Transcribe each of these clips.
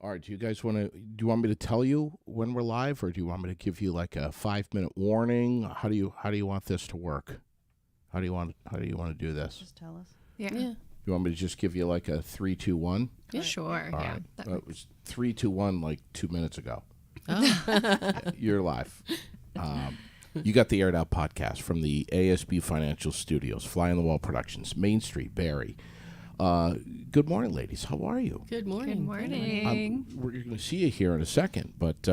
All right, do you want me to tell you when we're live, or do you want me to give you like a 5-minute warning? How do you want this to work? How do you want to do this? Just tell us. Yeah. You want me to just give you like a 3, 2, 1? Yeah. Sure. All yeah. right. That It was 3, 2, 1 like 2 minutes ago. Oh. Yeah, you're live. You got the Aired Out podcast from the ASB Financial Studios, Fly on the Wall Productions, Main Street, Barrie. Good morning, ladies. How are you? Good morning. Good morning. We're going to see you here in a second, but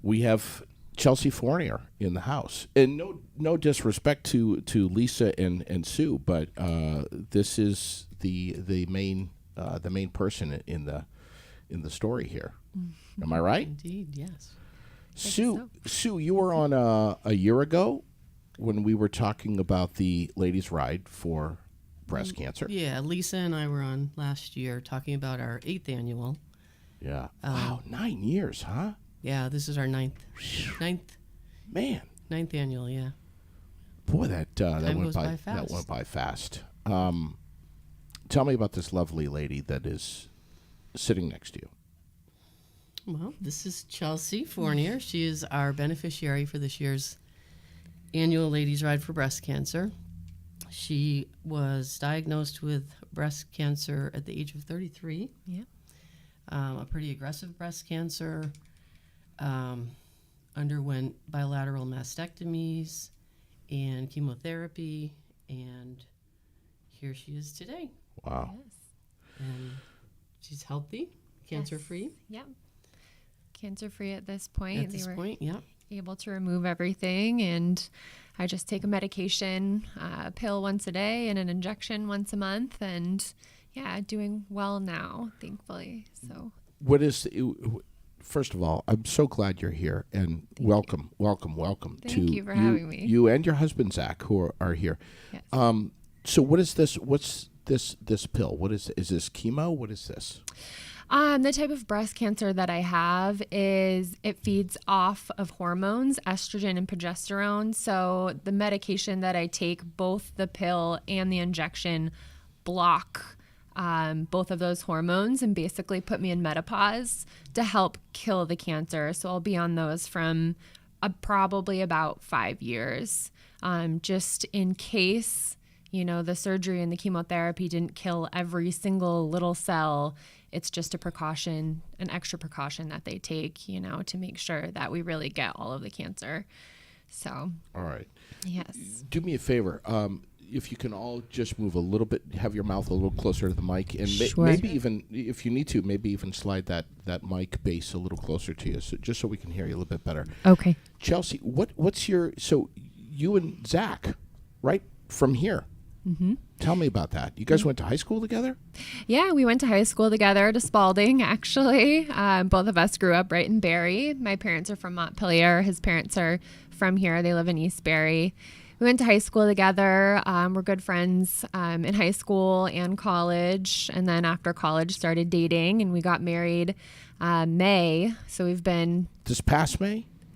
we have Chelsea Fournier in the house. And no disrespect to Lisa and Sue, but this is the main person in the story here. Am I right? Indeed, yes. Sue, you were on a year ago when we were talking about the ladies' ride for breast cancer. Yeah, Lisa and I were on last year talking about our 8th annual. Yeah. Wow, 9 years, huh? Yeah, this is our ninth Man, annual, yeah. boy, that Time went goes by by fast. That went by fast. Tell me about this lovely lady that is sitting next to you. Well, this is Chelsea Fournier. She is our beneficiary for this year's annual Ladies Ride for Breast Cancer. She was diagnosed with breast cancer at the age of 33. Yeah. A pretty aggressive breast cancer. Underwent bilateral mastectomies and chemotherapy, and here she is today. Wow. Yes. And she's healthy, cancer-free. Yep. Cancer-free at this point. At this point, yeah. Able to remove everything, and I just take a medication, a pill once a day and an injection once a month, and yeah, doing well now, thankfully. So What is first of all, I'm so glad you're here, and welcome Thank you for having me. You and your husband Zach, who are here. Yes. So what is this? What's this pill? What is this chemo? What is this? The type of breast cancer that I have is it feeds off of hormones, estrogen and progesterone. So the medication that I take, both the pill and the injection, block both of those hormones and basically put me in menopause to help kill the cancer. So I'll be on those from probably about 5 years, just in case, the surgery and the chemotherapy didn't kill every single little cell. It's just a precaution, an extra precaution that they take, to make sure that we really get all of the cancer. So, All right. yes. Do me a favor. If you can all just move a little bit, have your mouth a little closer to the mic, and Sure. maybe even, if you need to, maybe even slide that mic base a little closer to you, just so we can hear you a little bit better. Okay. Chelsea, what's your, so you and Zach, right from here. Mm-hmm. Tell me about that. You guys went to high school together? Yeah, we went to high school together, to Spalding, actually. Both of us grew up right in Barrie. My parents are from Montpelier. His parents are from here. They live in East Barrie. We went to high school together. We're good friends in high school and college. And then after college, started dating, and we got married May. So we've been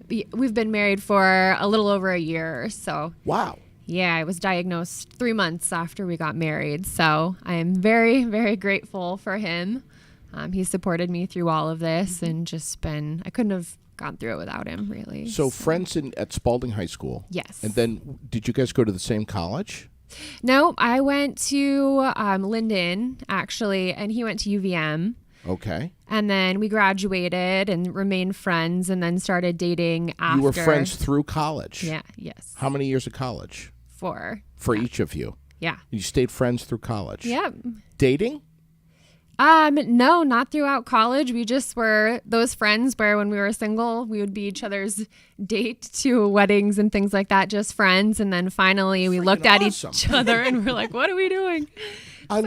married for a little over a year or so. Wow. Yeah, I was diagnosed 3 months after we got married. So I am very, very grateful for him. He supported me through all of this, and I couldn't have gone through it without him, really. So friends at Spalding High School. Yes. And then did you guys go to the same college? No, I went to Linden, actually, and he went to UVM. Okay. And then we graduated and remained friends, and then started dating after. You were friends through college? Yeah, yes. How many years of college? 4. For each of you? Yeah. You stayed friends through college? Yep. Dating? No, not throughout college. We just were those friends where when we were single, we would be each other's date to weddings and things like that, just friends. And then finally we looked at each other and we're like, what are we doing? I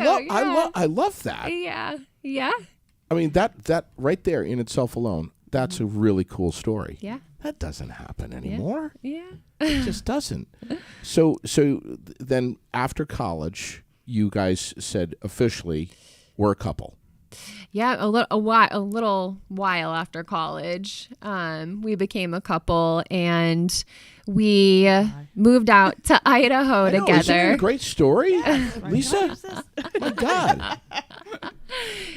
love that. Yeah. Yeah. I mean, that right there in itself alone, that's a really cool story. Yeah. That doesn't happen anymore. Yeah. It just doesn't. So then after college, you guys said officially we're a couple. Yeah, a little while after college, we became a couple, and we moved out to Idaho together. Isn't it a great story, Lisa? My God.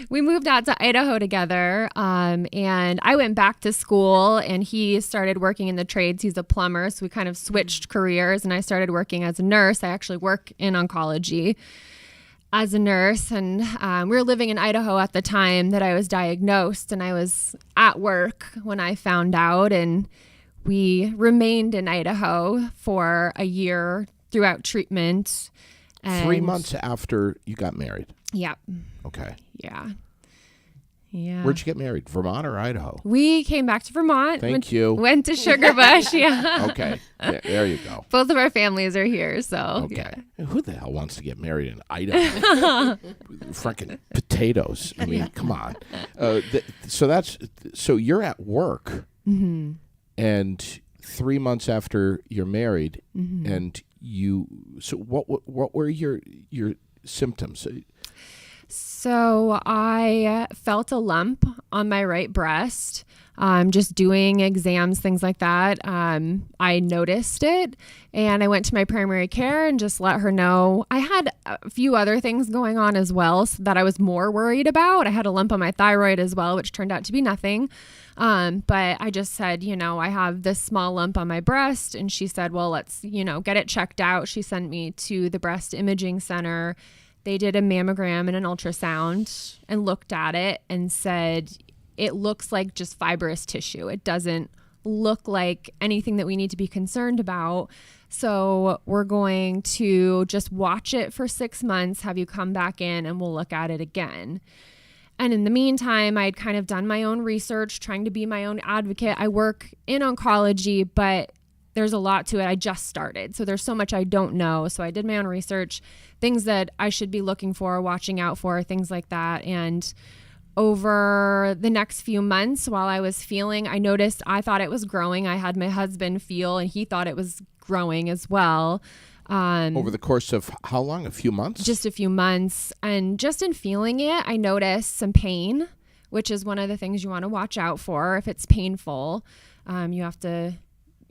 we moved out to Idaho together, and I went back to school, and he started working in the trades. He's a plumber, so we kind of switched careers, and I started working as a nurse. I actually work in oncology as a nurse, and we were living in Idaho at the time that I was diagnosed, and I was at work when I found out, and we remained in Idaho for a year throughout treatment. And 3 months after you got married. Yep. Okay. Yeah. Yeah. Where'd you get married? Vermont or Idaho? We came back to Vermont. Thank you. Went to Sugar Bush. Yeah. Okay. There you go. Both of our families are here, so Okay. yeah. Who the hell wants to get married in Idaho? Frickin' potatoes. I mean, come on. So you're at work, and 3 months after you're married, and so what were your symptoms? So I felt a lump on my right breast. Just doing exams, things like that. I noticed it, and I went to my primary care and just let her know. I had a few other things going on as well that I was more worried about. I had a lump on my thyroid as well, which turned out to be nothing. But I just said, I have this small lump on my breast, and she said, well, let's, get it checked out. She sent me to the breast imaging center. They did a mammogram and an ultrasound and looked at it and said, it looks like just fibrous tissue. It doesn't look like anything that we need to be concerned about. So we're going to just watch it for 6 months, have you come back in, and we'll look at it again. And in the meantime, I'd kind of done my own research, trying to be my own advocate. I work in oncology, but there's a lot to it. I just started. So there's so much I don't know. So I did my own research, things that I should be looking for, watching out for, things like that. And over the next few months while I was feeling, I noticed I thought it was growing. I had my husband feel, and he thought it was growing as well. Over the course of how long? A few months? Just a few months. And just in feeling it, I noticed some pain, which is one of the things you want to watch out for. If it's painful, you have to,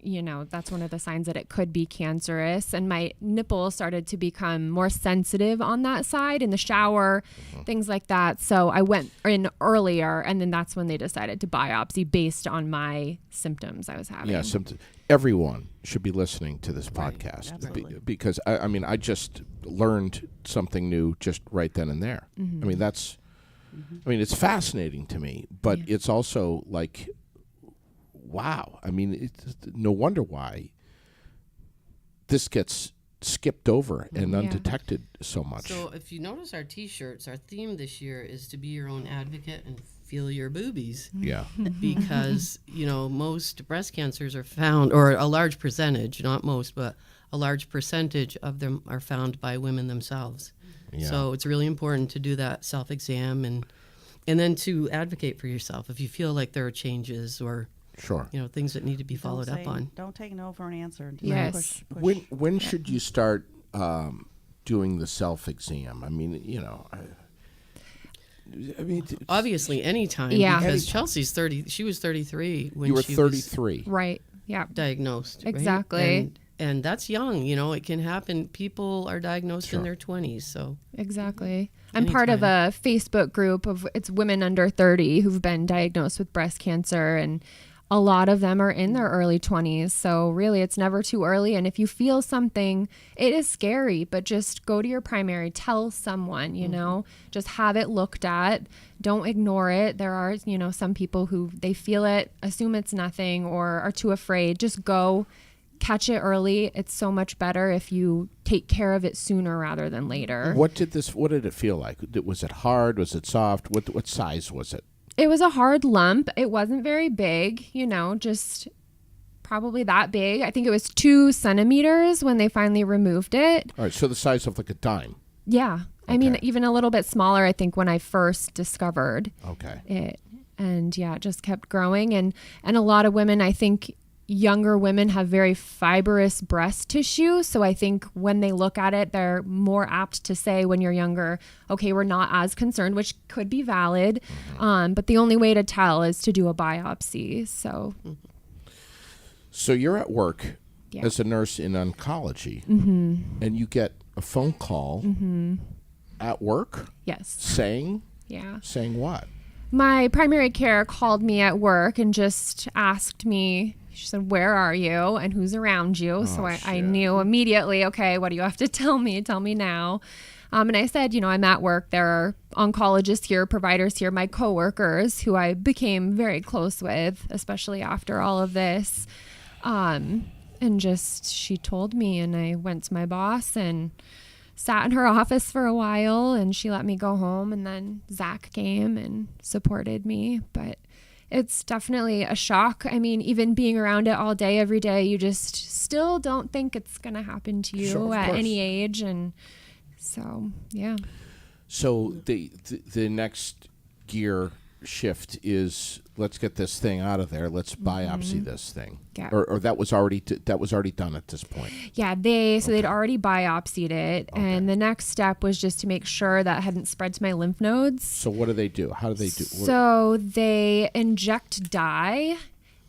that's one of the signs that it could be cancerous. And my nipple started to become more sensitive on that side in the shower, things like that. So I went in earlier, and then that's when they decided to biopsy based on my symptoms I was having. Yeah, symptoms. Everyone should be listening to this podcast absolutely. because I just learned something new just right then and there. I mean, it's fascinating to me, but it's also like, wow. I mean, it's no wonder why this gets skipped over and undetected so much. So if you notice our T-shirts, our theme this year is to be your own advocate and feel your boobies. Yeah. Because, most breast cancers are found, or a large percentage, not most, but a large percentage of them are found by women themselves. Yeah. So it's really important to do that self-exam and then to advocate for yourself if you feel like there are changes or sure, things that need to be followed up on. Don't take no for an answer. Just Yes. push. When should you start doing the self-exam? I mean, Obviously, anytime. Yeah. Because Chelsea's 30. She was 33 when you were she 33. Right. Yeah. was diagnosed. right? Exactly. And that's young. It can happen. People are diagnosed in their 20s. So Exactly. I'm part of a Facebook group it's women under 30 who've been diagnosed with breast cancer, and a lot of them are in their early 20s. So really, it's never too early. And if you feel something, it is scary, but just go to your primary, tell someone, just have it looked at. Don't ignore it. There are, some people who they feel it, assume it's nothing, or are too afraid. Just go. Catch it early. It's so much better if you take care of it sooner rather than later. What did it feel like? Was it hard? Was it soft? What size was it? It was a hard lump. It wasn't very big, just probably that big. I think it was 2 centimeters when they finally removed it. All right, so the size of like a dime. Yeah. I mean, even a little bit smaller, I think, when I first discovered it. And it just kept growing. And a lot of women, I think, younger women have very fibrous breast tissue. So I think when they look at it, they're more apt to say when you're younger, okay, we're not as concerned, which could be valid. But the only way to tell is to do a biopsy. So you're at work as a nurse in oncology, and you get a phone call at work Yes. saying Yeah. Saying what? My primary care called me at work and just asked me, she said, where are you and who's around you? So I shit. knew immediately, okay, what do you have to tell me? Tell me now. And I said, I'm at work. There are oncologists here, providers here, my coworkers who I became very close with, especially after all of this. And just, she told me, and I went to my boss and sat in her office for a while, and she let me go home, and then Zach came and supported me. But it's definitely a shock. I mean, even being around it all day, every day, you just still don't think it's going to happen to you Sure, of at course. any age. And so, yeah. So the next gear shift is, let's get this thing out of there. Let's biopsy this thing. Yeah. Or that was already done at this point. Yeah, they'd already biopsied it, and the next step was just to make sure that hadn't spread to my lymph nodes. So what do they do? How do they do? So they inject dye,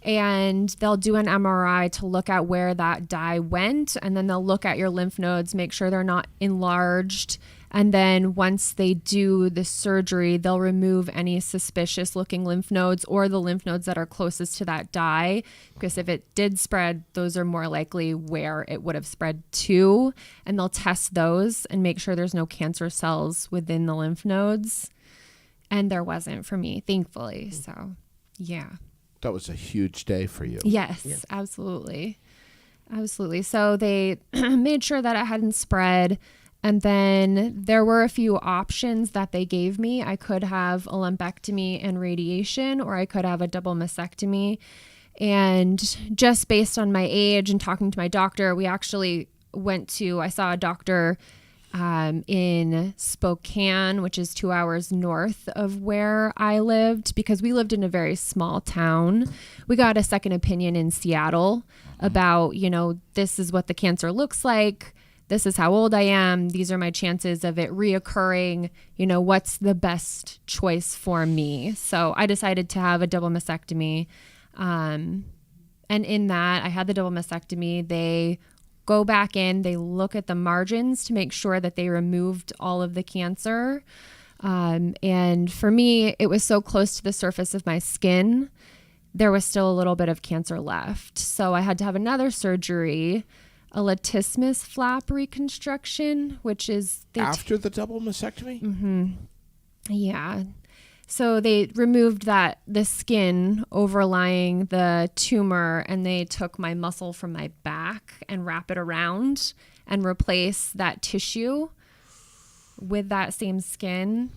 and they'll do an MRI to look at where that dye went, and then they'll look at your lymph nodes, make sure they're not enlarged. And then once they do the surgery, they'll remove any suspicious looking lymph nodes or the lymph nodes that are closest to that dye. Because if it did spread, those are more likely where it would have spread to. And they'll test those and make sure there's no cancer cells within the lymph nodes. And there wasn't for me, thankfully. So, yeah. That was a huge day for you. Yes. Absolutely. Absolutely. So they made sure that it hadn't spread. And then there were a few options that they gave me. I could have a lumpectomy and radiation, or I could have a double mastectomy. And just based on my age and talking to my doctor, we actually I saw a doctor in Spokane, which is 2 hours north of where I lived, because we lived in a very small town. We got a second opinion in Seattle about, this is what the cancer looks like. This is how old I am. These are my chances of it reoccurring. What's the best choice for me? So I decided to have a double mastectomy. And in that, I had the double mastectomy. They go back in, they look at the margins to make sure that they removed all of the cancer. And for me, it was so close to the surface of my skin, there was still a little bit of cancer left. So I had to have another surgery, a latissimus flap reconstruction, which is After the double mastectomy? Yeah. So they removed the skin overlying the tumor, and they took my muscle from my back and wrap it around and replace that tissue with that same skin.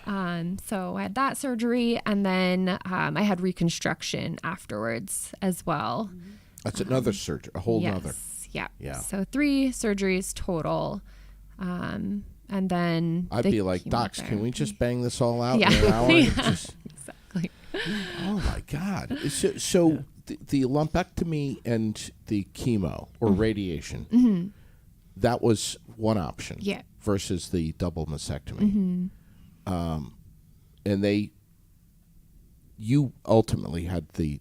So I had that surgery, and then I had reconstruction afterwards as well. That's another surgery, a whole nother. Yeah. So 3 surgeries total. And then I'd be like, docs, can we just bang this all out Yeah. in an hour? Exactly. Oh my God. So the lumpectomy and the chemo or radiation, that was one option. Yeah. Versus the double mastectomy. And you ultimately had the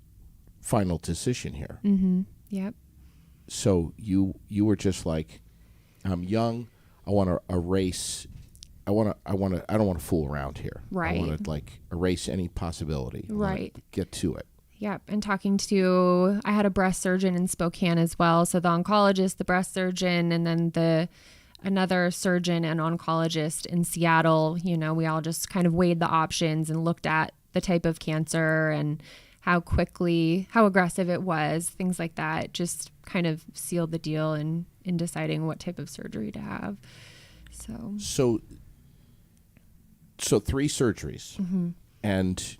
final decision here. Yep. So you were just like, I'm young. I want to erase. I don't want to fool around here. Right. I want to erase any possibility. I wanna Right. get to it. Yep. And I had a breast surgeon in Spokane as well. So the oncologist, the breast surgeon, and then another surgeon and oncologist in Seattle, we all just kind of weighed the options and looked at the type of cancer and how aggressive it was, things like that. Just kind of sealed the deal in deciding what type of surgery to have. So 3 surgeries, and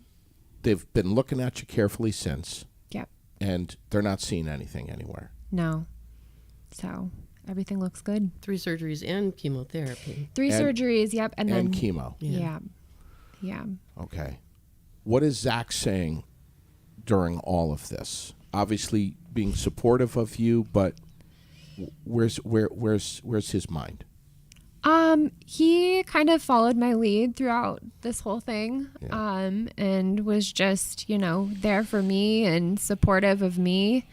they've been looking at you carefully since. Yep. And they're not seeing anything anywhere. No. So everything looks good. 3 surgeries and chemotherapy. 3 surgeries, yep. And then chemo. Yeah. Okay. What is Zach saying during all of this? Obviously being supportive of you, but where's his mind? He kind of followed my lead throughout this whole thing, Yeah. and was just, there for me and supportive of me.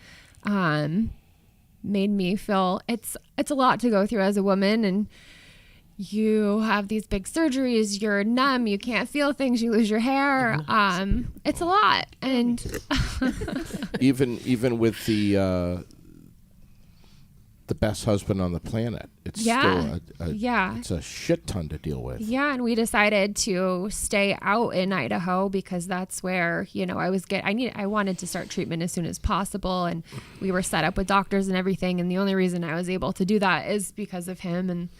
Made me feel it's a lot to go through as a woman, and you have these big surgeries, you're numb, you can't feel things, you lose your hair. It's a lot. And even with the best husband on the planet, it's Yeah. still it's a shit ton to deal with. yeah, and we decided to stay out in Idaho because that's where, I wanted to start treatment as soon as possible, and we were set up with doctors and everything, and the only reason I was able to do that is because of him and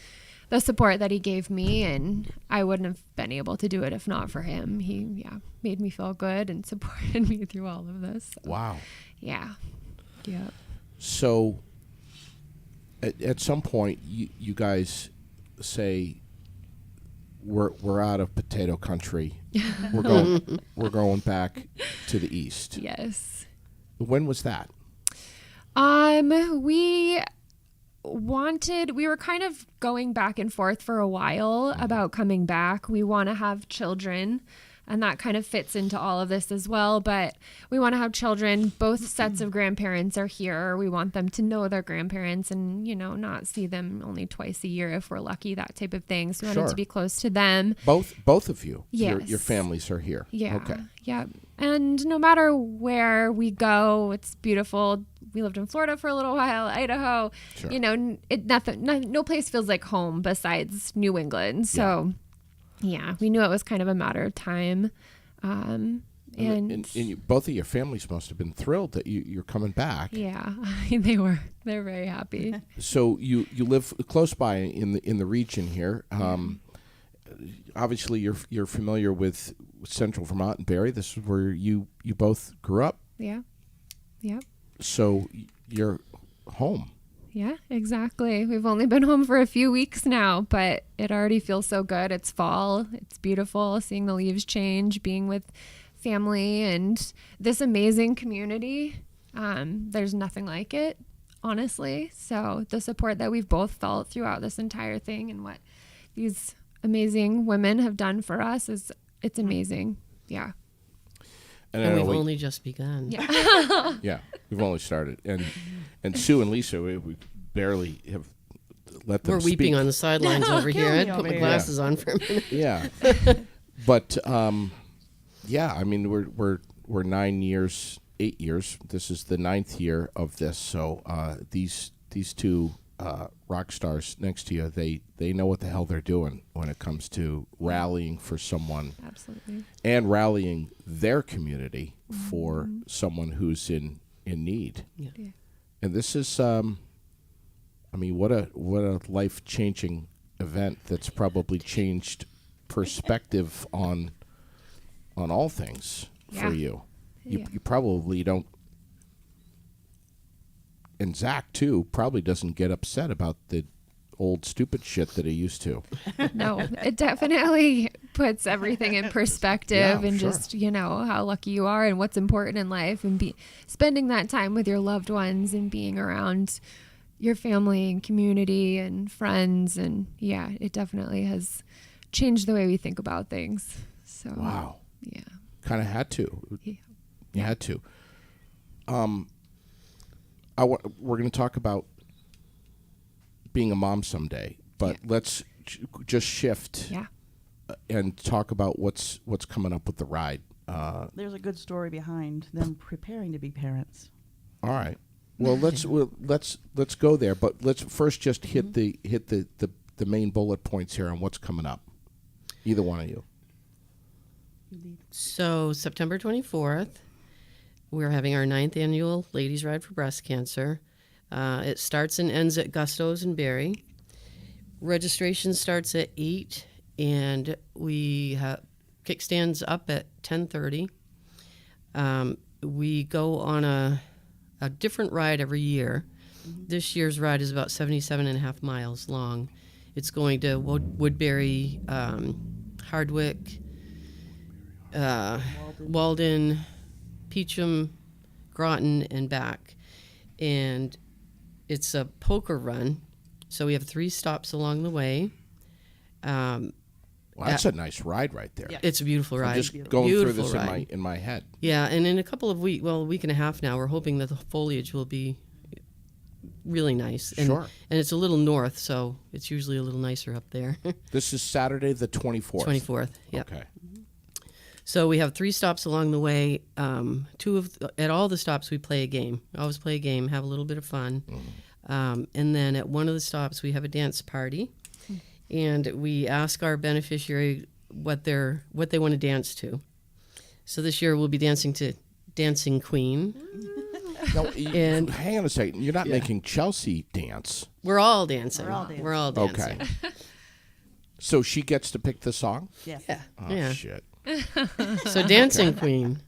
the support that he gave me, and I wouldn't have been able to do it if not for him. He made me feel good and supported me through all of this. So, Wow. yeah. Yeah. So at some point, you guys say, we're out of potato country. We're going back to the east. Yes. When was that? We were kind of going back and forth for a while about coming back. We want to have children, and that kind of fits into all of this as well. But we want to have children. Both sets of grandparents are here. We want them to know their grandparents and, not see them only twice a year if we're lucky, that type of thing. So we wanted Sure. to be close to them. Both of you. Yes. Your families are here. Yeah. Okay. Yeah. And no matter where we go, it's beautiful. We lived in Florida for a little while, Idaho. Sure. No place feels like home besides New England. So, we knew it was kind of a matter of time. And both of your families must have been thrilled that you're coming back. Yeah, they were. They're very happy. So you live close by in the region here. Obviously, you're familiar with Central Vermont and Barrie. This is where you both grew up. Yeah. Yeah. So you're home. Yeah, exactly. We've only been home for a few weeks now, but it already feels so good. It's fall. It's beautiful seeing the leaves change, being with family and this amazing community. There's nothing like it, honestly. So the support that we've both felt throughout this entire thing and what these amazing women have done for us it's amazing. Yeah. And we've only just begun. Yeah. Yeah, we've only started, and Sue and Lisa, we barely have let them. We're speak. weeping on the sidelines over here. I had to put my here. glasses on for a minute. Yeah, but I mean, we're 9 years, 8 years. This is the 9th year of this. So these two rock stars next to you, they know what the hell they're doing when it comes to rallying for someone. Absolutely. And rallying their community for someone who's in need. Yeah. Yeah. And this is, what a life-changing event that's probably changed perspective on all things for Yeah. you. Yeah. You probably don't. And Zach too probably doesn't get upset about the old stupid shit that he used to. No, it definitely puts everything in perspective Yeah, and sure. just, how lucky you are and what's important in life and spending that time with your loved ones and being around your family and community and friends. And yeah, it definitely has changed the way we think about things. So, Wow. yeah. Kind of had to. Yeah. You had to. We're going to talk about being a mom someday, but let's just shift Yeah. and talk about what's coming up with the ride. There's a good story behind them preparing to be parents. All right. Well, let's go there, but let's first just hit the main bullet points here on what's coming up. Either one of you. So September 24th, we're having our 9th annual Ladies Ride for Breast Cancer. It starts and ends at Gusto's in Barrie. Registration starts at 8, and we have kickstands up at 10:30. We go on a different ride every year. This year's ride is about 77.5 miles long. It's going to Woodbury, Hardwick, Walden, Peacham, Groton, and back. And it's a poker run, so we have 3 stops along the way. Well, that's a nice ride right there. Yeah. It's a beautiful ride. I'm just going through Beautiful this ride. in my head. Yeah, and in a couple of weeks, a week and a half now, we're hoping that the foliage will be really nice. And, Sure. And it's a little north, so it's usually a little nicer up there. This is Saturday the 24th. 24th, yeah. Okay. So we have 3 stops along the way. At all the stops, we play a game. Always play a game, have a little bit of fun. And then at one of the stops, we have a dance party. And we ask our beneficiary what they want to dance to. So this year we'll be dancing to Dancing Queen. Now, And- hang on a second. You're not making Chelsea dance. We're all dancing. We're all dancing. Okay. So she gets to pick the song? Yes. Yeah. Oh, yeah. shit. So Dancing Queen.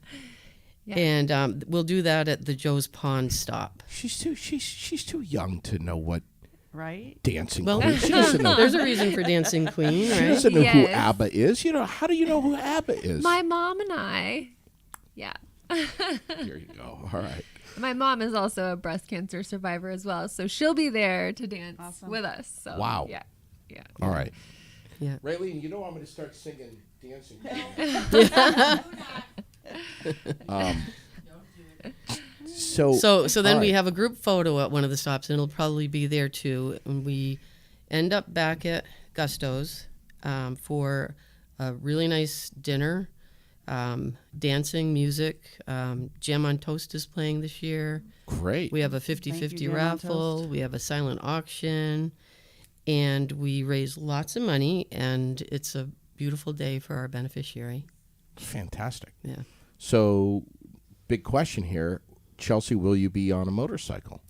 Yeah. And we'll do that at the Joe's Pond stop. She's too young to know what Right? dancing Well, queen. She doesn't know. there's a reason for Dancing Queen, She right? doesn't know who Yes. ABBA is. How do you know who ABBA is? My mom and I. Yeah. Here you go. All right. My mom is also a breast cancer survivor as well, so she'll be there to dance Awesome. with us. So Wow. Yeah. Yeah. All right. Yeah. Raylene, you know I'm going to start singing Dancing Queen. So then all we right. have a group photo at one of the stops, and it'll probably be there too. And we end up back at Gusto's for a really nice dinner, dancing, music. Jam on Toast is playing this year. Great. We have a Thank you, 50-50 Jam on raffle. Toast. We have a silent auction. And we raise lots of money, and it's a beautiful day for our beneficiary. Fantastic. Yeah. So, big question here. Chelsea, will you be on a motorcycle?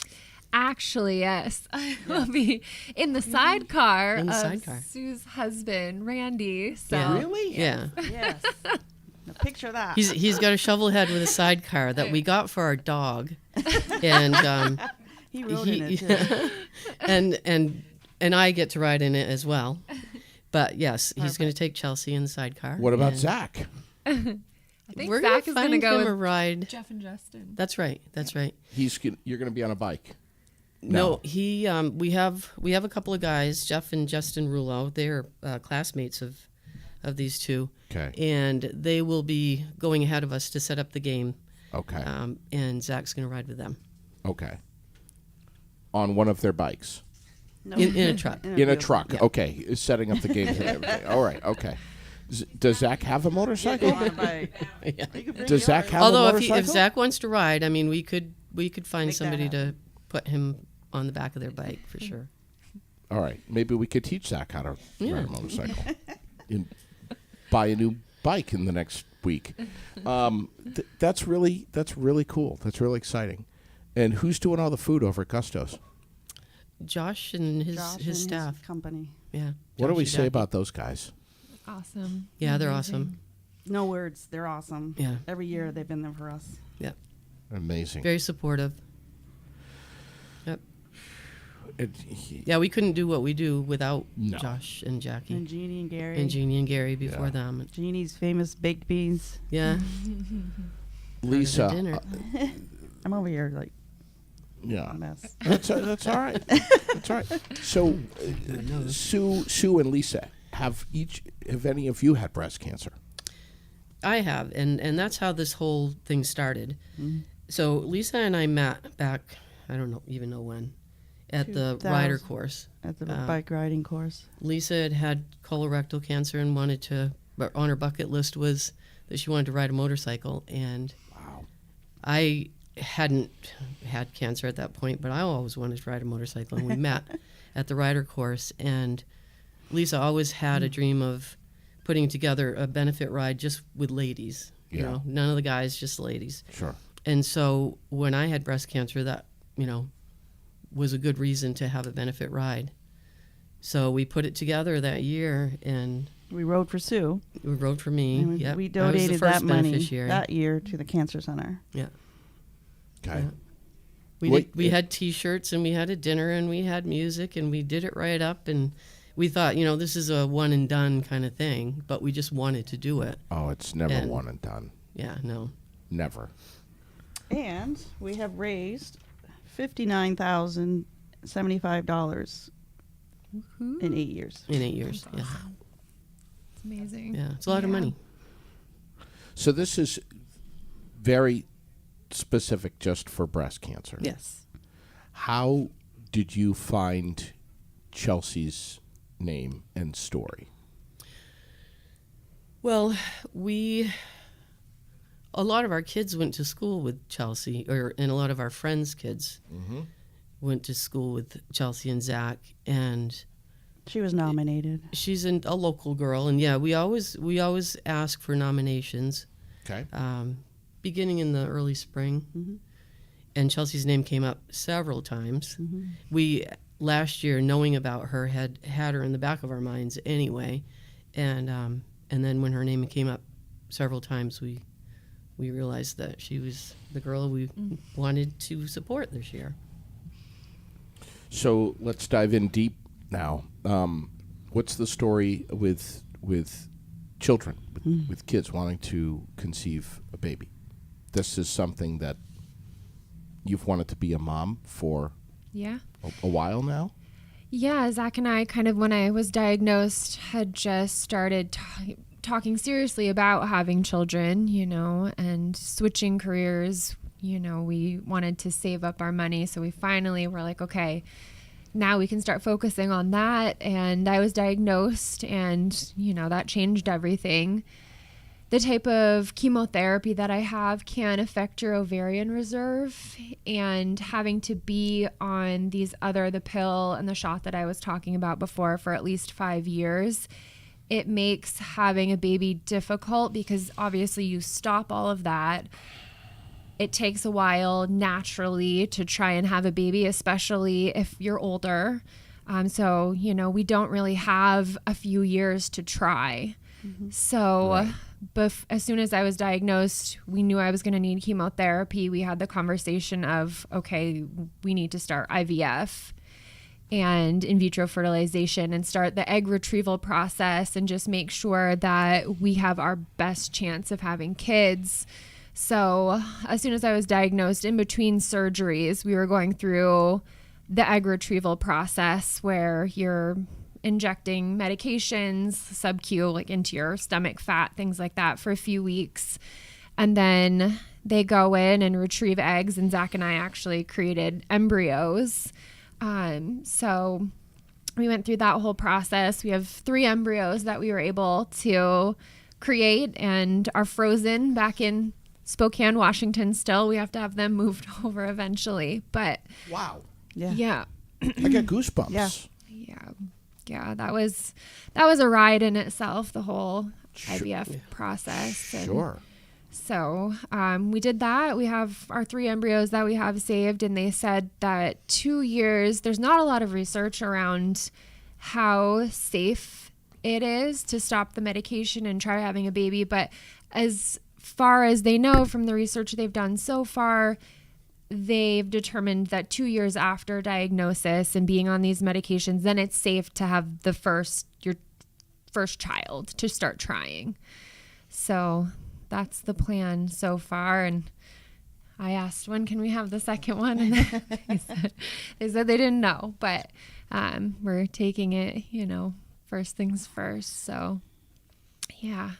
Actually, yes. I will be in the sidecar In the of sidecar. Sue's husband, Randy. So Yeah. Really? Yeah. Yes. Now picture that. He's got a shovel head with a sidecar that we got for our dog, and he rode in it too. and I get to ride in it as well. But yes, he's going to take Chelsea in the sidecar. What about and Zach? I think We're Zach going is going to to go him a with ride. Jeff and Justin. That's right. That's right. You're going to be on a bike. No, he we have a couple of guys, Jeff and Justin Rulo. They're classmates of these two. Okay. And they will be going ahead of us to set up the game. Okay. And Zach's going to ride with them Okay. On one of their bikes. No. in a truck. In a vehicle. truck. Yeah. Okay. Is setting up the games and everything. All right. Okay. Does Zach have a motorcycle? On a bike. Yeah. You could bring Does Zach yours. have a Although motorcycle? if Zach wants to ride, I mean, we could find Make that somebody to put him on the back of their bike for sure. All right. Maybe we could teach Zach how to Yeah. ride a motorcycle. Buy a new bike in the next week. That's really cool. That's really exciting. And who's doing all the food over at Gusto's? Josh and his Josh and his staff. company. Yeah. What do Josh we and say Jackie. about those guys? Awesome. Yeah, they're Amazing. awesome. No words. They're awesome. Yeah. Every year they've been there for us. Yeah. Amazing. Very supportive. Yep. It- Yeah, we couldn't do what we do without No. Josh and Jackie And Jeannie and Gary. and Jeannie and Gary before Yeah. them. Jeannie's famous baked beans. Yeah. Lisa. dinner. I'm over here like Yeah. a mess. That's all right. That's all right. So, Sue and Lisa, have any of you had breast cancer? I have, and that's how this whole thing started. So Lisa and I met back, I don't even know when, at the 2000. rider course. At the bike riding course. Lisa had colorectal cancer and wanted to, but on her bucket list was that she wanted to ride a motorcycle. And Wow. I hadn't had cancer at that point, but I always wanted to ride a motorcycle. And we met at the rider course, and Lisa always had a dream of putting together a benefit ride just with ladies. You Yeah. know, none of the guys, just ladies. Sure. And so when I had breast cancer, that, was a good reason to have a benefit ride. So we put it together that year, and We rode for Sue. we rode for me. And Yep. we I was the donated first that money beneficiary. that year to the cancer center. Yeah. Okay. Yeah. We Wait, we had T-shirts, and we had a dinner, and we had music, and we did it right up. And we thought, this is a one and done kind of thing, but we just wanted to do it. Oh, it's never And- one and done. Yeah, no. Never. And we have raised $59,075 in 8 years. In 8 years. Yeah. It's amazing. Yeah. It's a lot of Yeah. money. So this is very specific just for breast cancer. Yes. How did you find Chelsea's name and story? Well, a lot of our kids went to school with Chelsea, and a lot of our friends' kids went to school with Chelsea and Zach, and She was nominated. she's a local girl, and yeah, we always ask for nominations, Okay. beginning in the early spring, and Chelsea's name came up several times. We last year, knowing about her, had her in the back of our minds anyway, and then when her name came up several times, we realized that she was the girl we wanted to support this year. So let's dive in deep now. What's the story with children, with kids wanting to conceive a baby? This is something that you've wanted to be a mom for Yeah. a while now? Yeah, Zach and I kind of, when I was diagnosed, had just started talking seriously about having children, and switching careers. We wanted to save up our money. So we finally were like, okay, now we can start focusing on that. And I was diagnosed, and, that changed everything. The type of chemotherapy that I have can affect your ovarian reserve, and having to be on the pill and the shot that I was talking about before for at least 5 years, it makes having a baby difficult because obviously you stop all of that. It takes a while naturally to try and have a baby, especially if you're older. So, we don't really have a few years to try. So Right. as soon as I was diagnosed, we knew I was going to need chemotherapy. We had the conversation of, okay, we need to start IVF and in vitro fertilization and start the egg retrieval process and just make sure that we have our best chance of having kids. So as soon as I was diagnosed, in between surgeries, we were going through the egg retrieval process where you're injecting medications, sub-Q, like into your stomach fat, things like that for a few weeks. And then they go in and retrieve eggs, and Zach and I actually created embryos. So we went through that whole process. We have 3 embryos that we were able to create and are frozen back in Spokane, Washington still. We have to have them moved over eventually. But Wow. yeah. I got goosebumps. Yeah, that was a ride in itself, the whole Sure. IVF process. And Sure. so we did that. We have our 3 embryos that we have saved, and they said that 2 years, there's not a lot of research around how safe it is to stop the medication and try having a baby. But as far as they know from the research they've done so far, they've determined that 2 years after diagnosis and being on these medications, then it's safe to have your first child, to start trying. So that's the plan so far. And I asked, when can we have the second one? And they said they didn't know, but we're taking it, first things first. So yeah.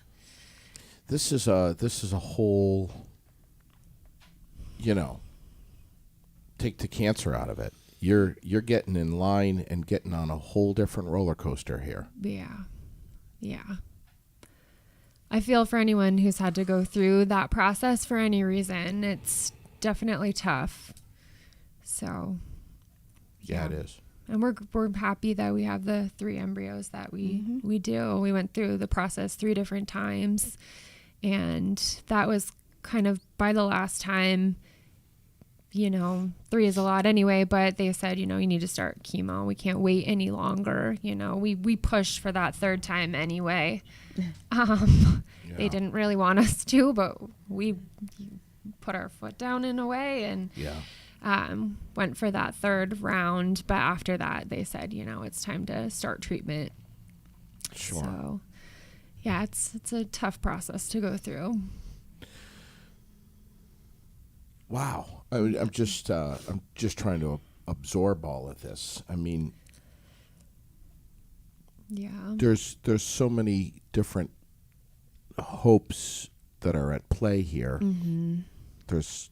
This is a whole, take the cancer out of it. You're getting in line and getting on a whole different roller coaster here. Yeah. I feel for anyone who's had to go through that process for any reason. It's definitely tough. So Yeah, it is. And we're happy that we have the 3 embryos that we do. We went through the process 3 different times, and that was kind of by the last time. 3 is a lot anyway, but they said, you need to start chemo. We can't wait any longer. We pushed for that 3rd time anyway. They didn't really want us to, but we put our foot down in a way and went for that 3rd round. But after that, they said, it's time to start treatment. Sure. So, yeah, it's a tough process to go through. Wow. I'm just trying to absorb all of this. I mean, Yeah. there's so many different hopes that are at play here. There's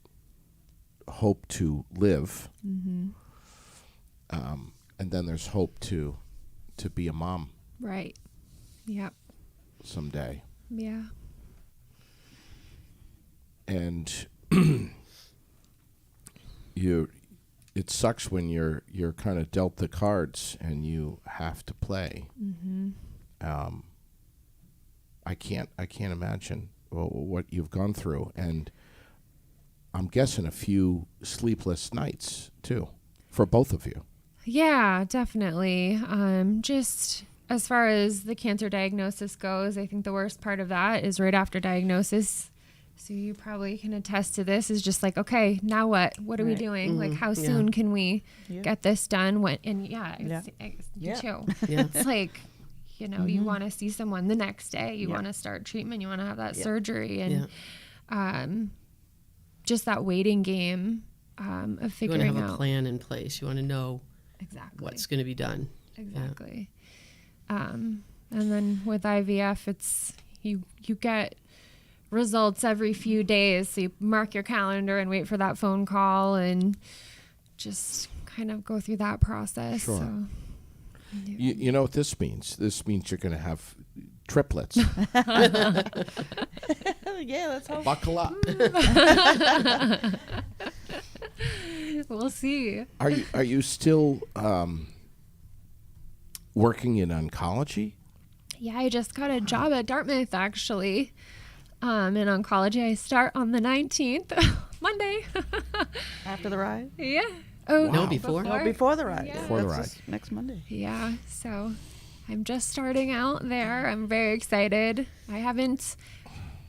hope to live. and then there's hope to be a mom Right. Yep. someday. Yeah. And it sucks when you're kind of dealt the cards and you have to play. I can't imagine what you've gone through, and I'm guessing a few sleepless nights too for both of you. Yeah, definitely. Just as far as the cancer diagnosis goes, I think the worst part of that is right after diagnosis. So you probably can attest to this, is just like, okay, now what? What are we Right. doing? Like, how soon can we Yeah. get this done? You Yeah. too. Yeah. It's like, you want to see someone the next day. You Yeah. want to start treatment. You want to have that Yeah. surgery. Yeah. And just that waiting game of You want to figuring have a out. plan in place. You want to know Exactly. what's going to be done. Exactly. And then with IVF, it's you get results every few days. So you mark your calendar and wait for that phone call and just kind of go through that process. Sure. So, You know what this means? This means you're going to have triplets. Yeah, let's hope. Buckle up. we'll see. Are you still working in oncology? Yeah, I just got a job at Dartmouth actually. In oncology. I start on the 19th, Monday. After the ride? Yeah. Oh, Wow. No, before. No, before the ride. Yeah. Before the That's ride. just next Monday. Yeah, so I'm just starting out there. I'm very excited. I haven't,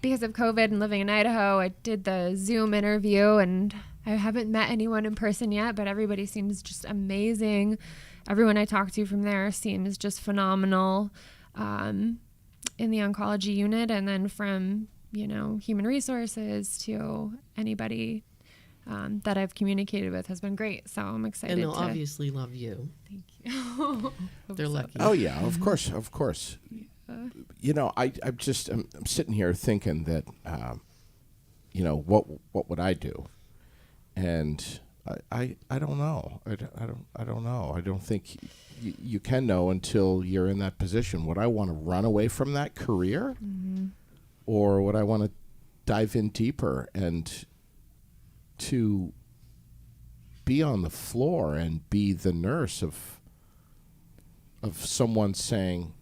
because of COVID and living in Idaho, I did the Zoom interview and I haven't met anyone in person yet, but everybody seems just amazing. Everyone I talk to from there seems just phenomenal in the oncology unit. And then from, human resources to anybody that I've communicated with has been great. So I'm excited And they'll to. obviously love you. Thank you. They're lucky. Oh yeah, of course. I'm sitting here thinking that, what would I do? And I don't know. I don't know. I don't think you can know until you're in that position. Would I want to run away from that career, or would I want to dive in deeper and to be on the floor and be the nurse of someone saying,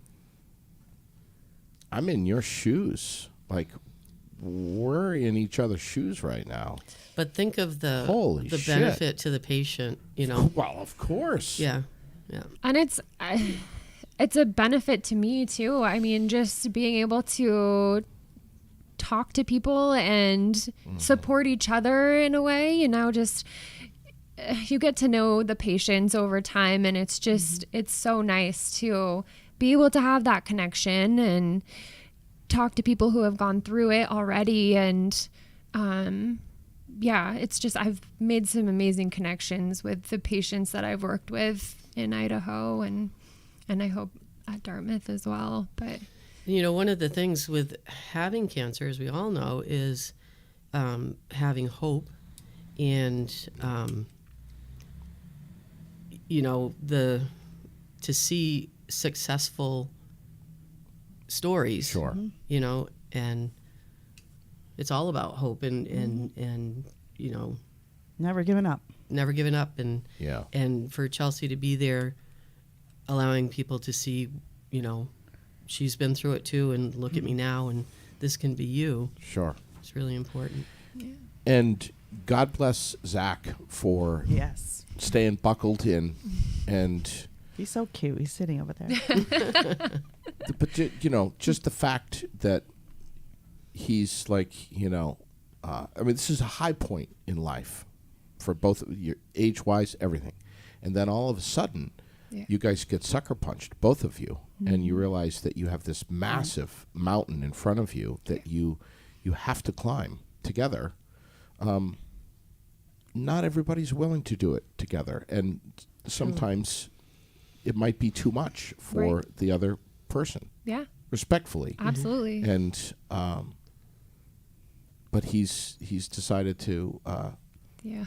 I'm in your shoes. Like, we're in each other's shoes right now. But think of the Holy shit. benefit to the patient, Well, of course. Yeah. Yeah. And it's a benefit to me too. I mean, just being able to talk to people and support each other in a way, just you get to know the patients over time, and it's just it's so nice to be able to have that connection and talk to people who have gone through it already. And it's just I've made some amazing connections with the patients that I've worked with in Idaho, and I hope at Dartmouth as well. But One of the things with having cancer, as we all know, is having hope and, to see successful stories. Sure. And it's all about hope and Never giving up. never giving up. Yeah. And for Chelsea to be there, allowing people to see, she's been through it too, and look at me now, and this can be you. Sure. It's really important. And God bless Zach for Yes. staying buckled in. And, He's so cute. He's sitting over there. but, just the fact that he's like, this is a high point in life for both of you, age-wise, everything. And then all of a sudden, you guys get sucker punched, both of you, and you realize that you have this massive mountain in front of you that you have to climb together. Not everybody's willing to do it together, and sometimes it might be too much for the other person, yeah, respectfully. absolutely. And but he's decided to Yeah.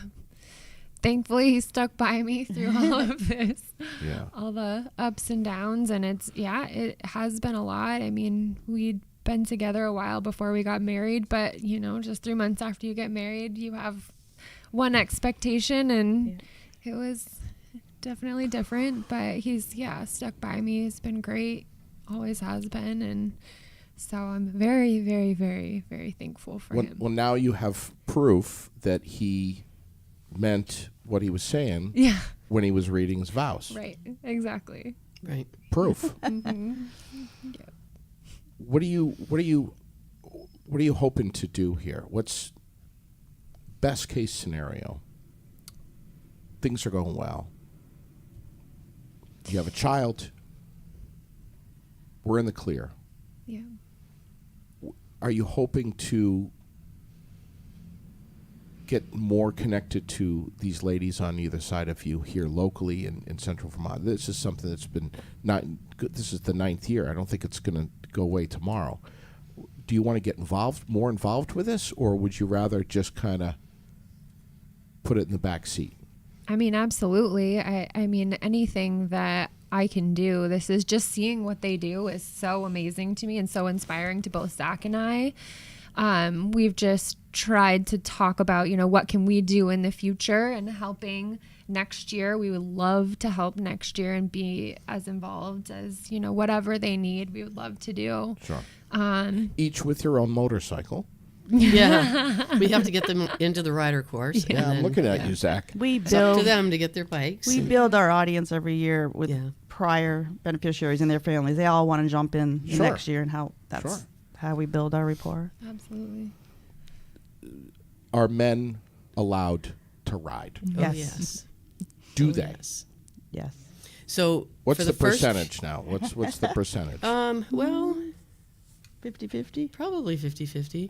thankfully he stuck by me through all of this, Yeah. all the ups and downs. And it has been a lot. I mean, we'd been together a while before we got married, but just 3 months after you get married, you have one expectation, and it was definitely different. But he's stuck by me. He's been great, always has been, and so I'm very, very, very, very thankful for him. Well, now you have proof that he meant what he was saying Yeah, when he was reading his vows. right, exactly. Right. Proof. What are you hoping to do here? What's best case scenario? Things are going well. You have a child. We're in the clear. Yeah. Are you hoping to get more connected to these ladies on either side of you here locally in Central Vermont? This is something that's been this is the 9th year. I don't think it's going to go away tomorrow. Do you want to get more involved with this, or would you rather just kind of put it in the back seat? I mean, absolutely. I mean, anything that I can do, this is just seeing what they do is so amazing to me and so inspiring to both Zach and I. We've just tried to talk about, what can we do in the future and helping next year. We would love to help next year and be as involved as, whatever they need, we would love to do. Sure. Each with your own motorcycle. Yeah. We have to get them into the rider course. Yeah, and I'm then, looking at you, Zach. It's up to them to get their bikes. We build our audience every year with Yeah. prior beneficiaries and their families. They all want to jump in Sure. next year, and that's Sure. how we build our rapport. Absolutely. Are men allowed to ride? Oh, Yes. yes. Do Oh, they? Yes. Yes. So What's for the first- percentage now? What's the percentage? Well, 50-50. probably 50-50.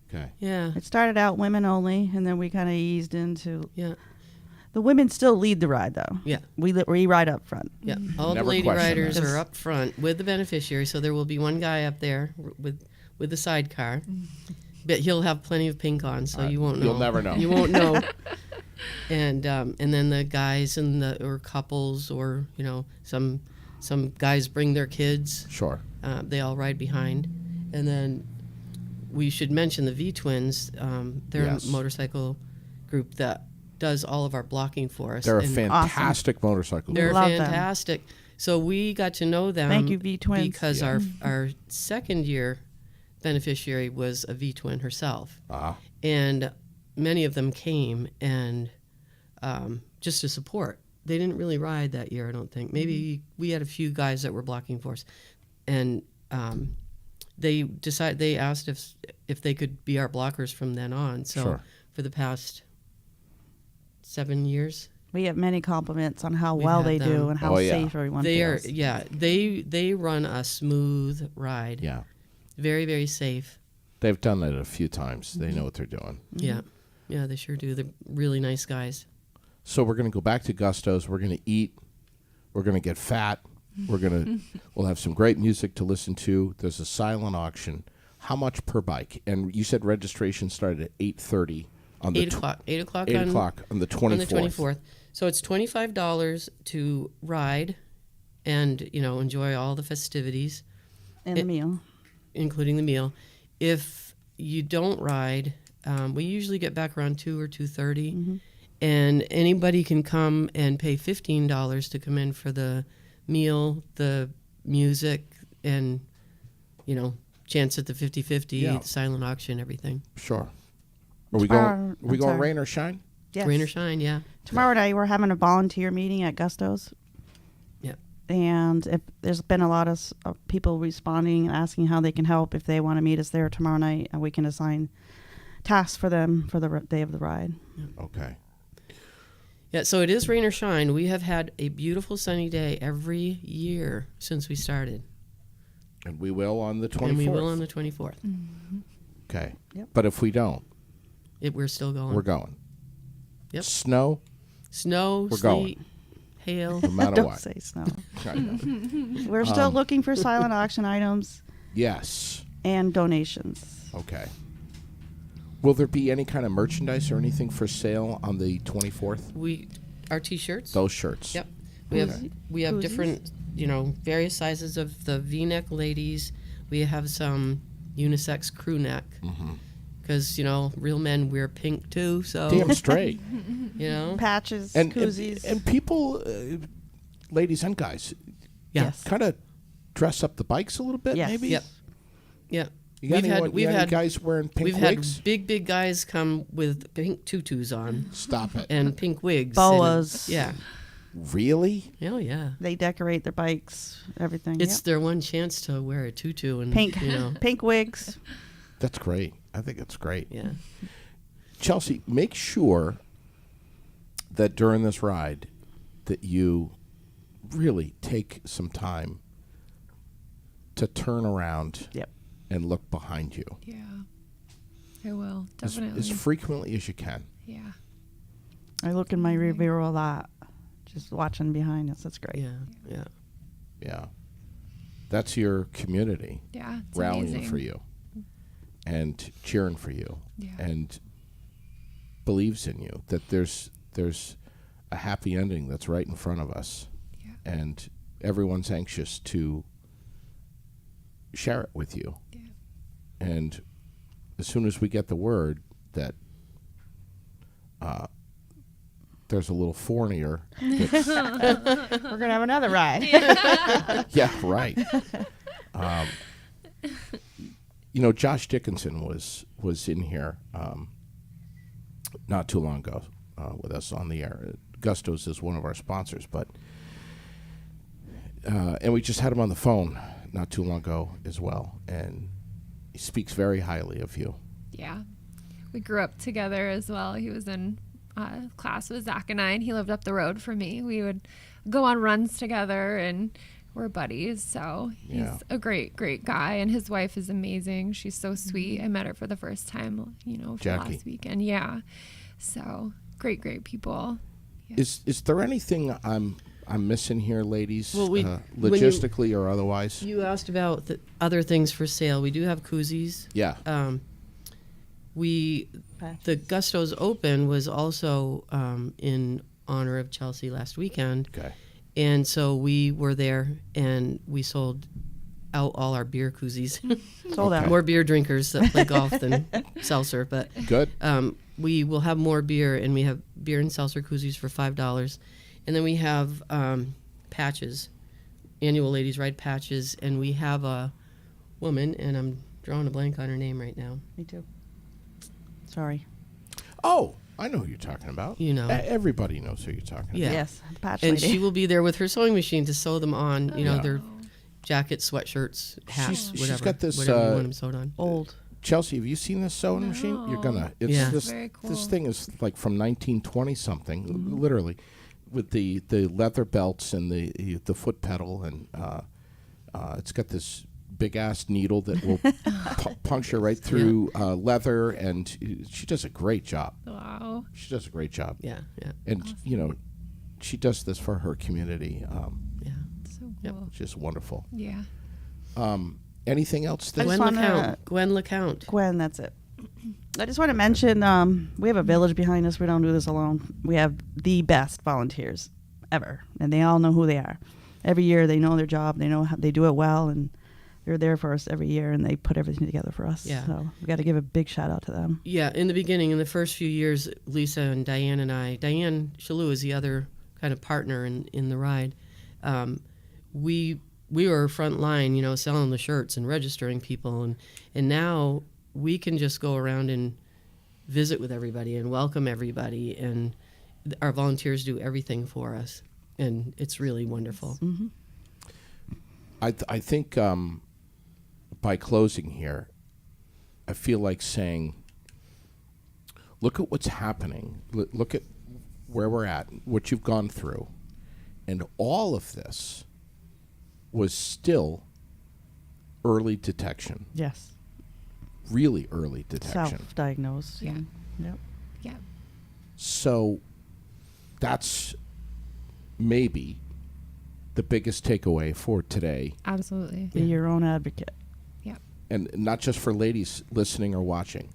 Okay. Yeah. It started out women only, and then we kind of eased into Yeah. the women still lead the ride, though. Yeah. We ride up front. Yeah. All Never the lady question riders that. are up front with the beneficiary, so there will be one guy up there with the sidecar. But he'll have plenty of pink on, so you won't know. You'll never know. You won't know. And then the guys or couples or some guys bring their kids. Sure. They all ride behind, and then we should mention the V Twins. They're Yes. a motorcycle group that does all of our blocking for us. They're a and fantastic motorcycle They're group. Love them. fantastic. So we got to know them. Thank you, V-Twins. Because Yeah. our second year beneficiary was a V Twin herself, Uh-huh. and many of them came and just to support. They didn't really ride that year, I don't think. Maybe we had a few guys that were blocking for us, and they asked if they could be our blockers from then on. So Sure. for the past 7 years, We have many compliments on how We've well had they do them. and how Oh, yeah. safe everyone they feels. they run a smooth ride. Yeah. Very, very safe. They've done that a few times. They know what they're doing. Yeah. Yeah, they sure do. They're really nice guys. So we're going to go back to Gusto's. We're going to eat. We're going to get fat. We'll have some great music to listen to. There's a silent auction. How much per bike? And you said registration started at 8:30 on the 8 o'clock. 8 o'clock 8 on, o'clock on the 24th. on the 24th. So it's $25 to ride and, enjoy all the festivities, And the meal. including the meal. If you don't ride, we usually get back around 2 or 2:30. And anybody can come and pay $15 to come in for the meal, the music, and, chance at the 50-50, Yeah. the silent auction, everything. Sure. Are we Tomorrow- going? Are we I'm going sorry. rain or shine? Yes. Rain or shine, yeah. Tomorrow night we're having a volunteer meeting at Gusto's. Yeah. And if there's been a lot of people responding and asking how they can help if they want to meet us there tomorrow night, and we can assign tasks for them for the day of the ride. Okay. Yeah, so it is rain or shine. We have had a beautiful sunny day every year since we started. And we will on the 24th. And we will on the 24th. Okay. Yep. But if we don't, We're still going. we're going. Yep. Snow, Snow, We're sleet, going. hail. no matter Don't what. say snow. I know. We're still looking for silent auction items Yes. and donations. Okay. Will there be any kind of merchandise or anything for sale on the 24th? Our T-shirts. Those shirts. Yep. We have different, various sizes of the V-neck ladies. We have some unisex crew neck. Because, real men wear pink too, so... Damn straight. Patches, And koozies. and people, ladies and guys, Yes. kind of dress up the bikes a little bit, Yes. maybe? Yep. Yeah. You got any guys wearing pink We've wigs? had big guys come with pink tutus on Stop it. and pink wigs. Boas. Yeah. Really? Oh, yeah. They decorate their bikes, everything. It's Yep. their one chance to wear a tutu and Pink. Pink wigs. That's great. I think it's great. Yeah. Chelsea, make sure that during this ride that you really take some time to turn around Yep. and look behind you Yeah. I will. as Definitely. frequently as you can. Yeah. I look in my rear view a lot, just watching behind us. That's great. Yeah. Yeah. Yeah. That's your community Yeah. It's rallying amazing. for you and cheering for you Yeah. and believes in you, that there's a happy ending that's right in front of us. Yeah. And everyone's anxious to share it with you. Yeah. And as soon as we get the word that there's a little Fournier, that's, We're going to have another ride. yeah, right. Josh Dickinson was in here not too long ago with us on the air. Gusto's is one of our sponsors, but and we just had him on the phone not too long ago as well, and he speaks very highly of you. Yeah. We grew up together as well. He was in class with Zach and I, and he lived up the road from me. We would go on runs together, and we're buddies. So he's Yeah. a great, great guy, and his wife is amazing. She's so sweet. I met her for the first time, for Jackie. last weekend. Yeah. So great, great people. Is there anything I'm missing here, ladies? Well, when you- logistically or otherwise? You asked about the other things for sale. We do have koozies. Yeah. The Gusto's Open was also in honor of Chelsea last weekend. Okay. And so we were there and we sold out all our beer koozies. Sold out. More beer drinkers that play golf than seltzer. But Good. we will have more beer, and we have beer and seltzer koozies for $5. And then we have patches, annual Ladies Ride patches. And we have a woman, and I'm drawing a blank on her name right now. Me too. Sorry. Oh, I know who you're talking about. Everybody knows who you're talking Yeah. Yes. Patch And lady. she will be there with her sewing machine to sew them on, Yeah. their jackets, sweatshirts, hats, She's whatever. got this, whatever you want them sewed on. Old. Chelsea, have you seen this sewing machine? You're gonna. It's Yeah. this. Very cool. This thing is like from 1920 something, literally, with the leather belts and the foot pedal, and it's got this big ass needle that will puncture right through leather, and she does a great job. Wow. She does a great job, Yeah, yeah, and she does this for her community, yeah. So cool. Yep. which is wonderful. Yeah. Anything else? That Gwen wanna- LeCount. Gwen LeCount. Gwen, that's it. I just want to mention we have a village behind us. We don't do this alone. We have the best volunteers ever, and they all know who they are. Every year they know their job. They know how they do it well, and they're there for us every year, and they put everything together for us. Yeah. So we got to give a big shout out to them. Yeah, in the beginning, in the first few years, Lisa and Diane and I, Diane Shalou is the other kind of partner in the ride. We were front line, selling the shirts and registering people, and now we can just go around and visit with everybody and welcome everybody, and our volunteers do everything for us, and it's really wonderful. Mm-hmm. I think by closing here, I feel like saying, look at what's happening. Look at where we're at, what you've gone through. And all of this was still early detection, Yes. really early detection. Self-diagnosed. Yeah. Yep. Yeah. So that's maybe the biggest takeaway for today. Absolutely. Be your own advocate. And not just for ladies listening or watching,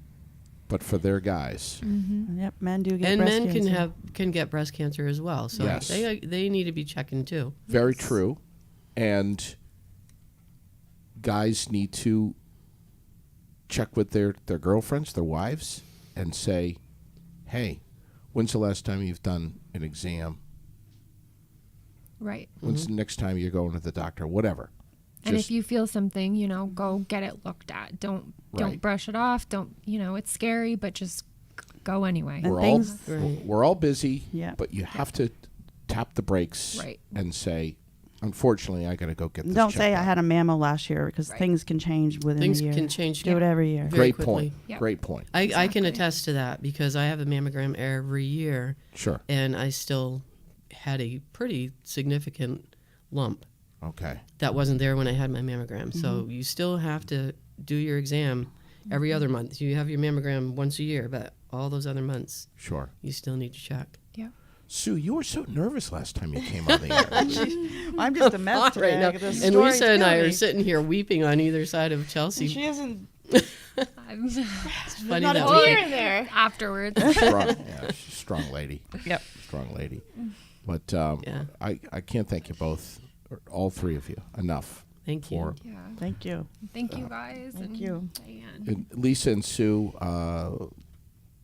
but for their guys. Yep, men do get And breast men cancer. can get breast cancer as well. So Yes. they need to be checking too. Very true. And guys need to check with their girlfriends, their wives, and say, hey, when's the last time you've done an exam? Right. When's the next time you're going to the doctor? Whatever. And Just- if you feel something, go get it looked at. Don't Right. brush it off. Don't, it's scary, but just go anyway. And we're things- all Right. we're all busy, Yeah. but you have to tap the brakes Right. and say, unfortunately, I got to go get this Don't checked say I out. had a mammo last year because Right. things can change within Things a year. can change. Do it every year. Very Great quickly. point. Yep. Great point. I can Exactly. attest to that because I have a mammogram every year, Sure. and I still had a pretty significant lump Okay. that wasn't there when I had my mammogram. So you still have to do your exam every other month. You have your mammogram once a year, but all those other months Sure. you still need to check. Yeah. Sue, you were so nervous last time you came on the air. I'm just a mess today. Right now. This And story's Lisa and I killing are me. sitting here weeping on either side of Chelsea. She isn't. I'm It's funny not a that tear we in there. afterwards. Strong, yeah, she's a strong lady. Yep. Strong lady. But Yeah. I can't thank you both, or all three of you, enough. Thank you. For Yeah. Thank you. Thank you guys. Thank and you. Diane. and Lisa and Sue,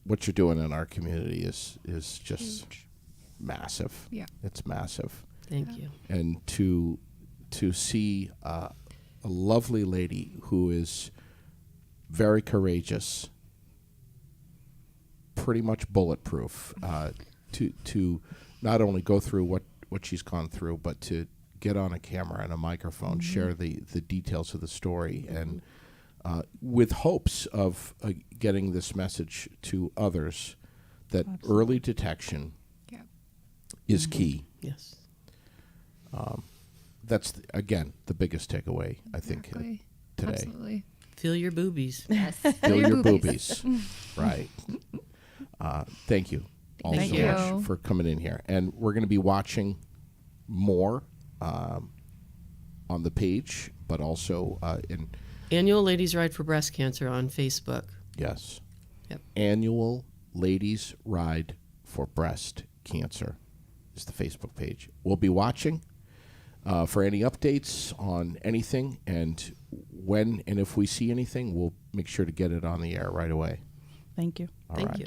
what you're doing in our community is just massive. Yeah. It's massive. Thank you. And to see a lovely lady who is very courageous, pretty much bulletproof, to not only go through what she's gone through, but to get on a camera and a microphone, share the details of the story, and with hopes of getting this message to others that early detection Yeah. is key. Yes. That's again the biggest takeaway I think Exactly. today. Absolutely. Feel your boobies. Yes. Feel your boobies. Right. Thank you all Thank so you. much for coming in here, and we're going to be watching more on the page, but also in Annual Ladies Ride for Breast Cancer on Facebook. yes, Yep. Annual Ladies Ride for Breast Cancer is the Facebook page. We'll be watching for any updates on anything, and when and if we see anything, we'll make sure to get it on the air right away. Thank you. All Thank right. you.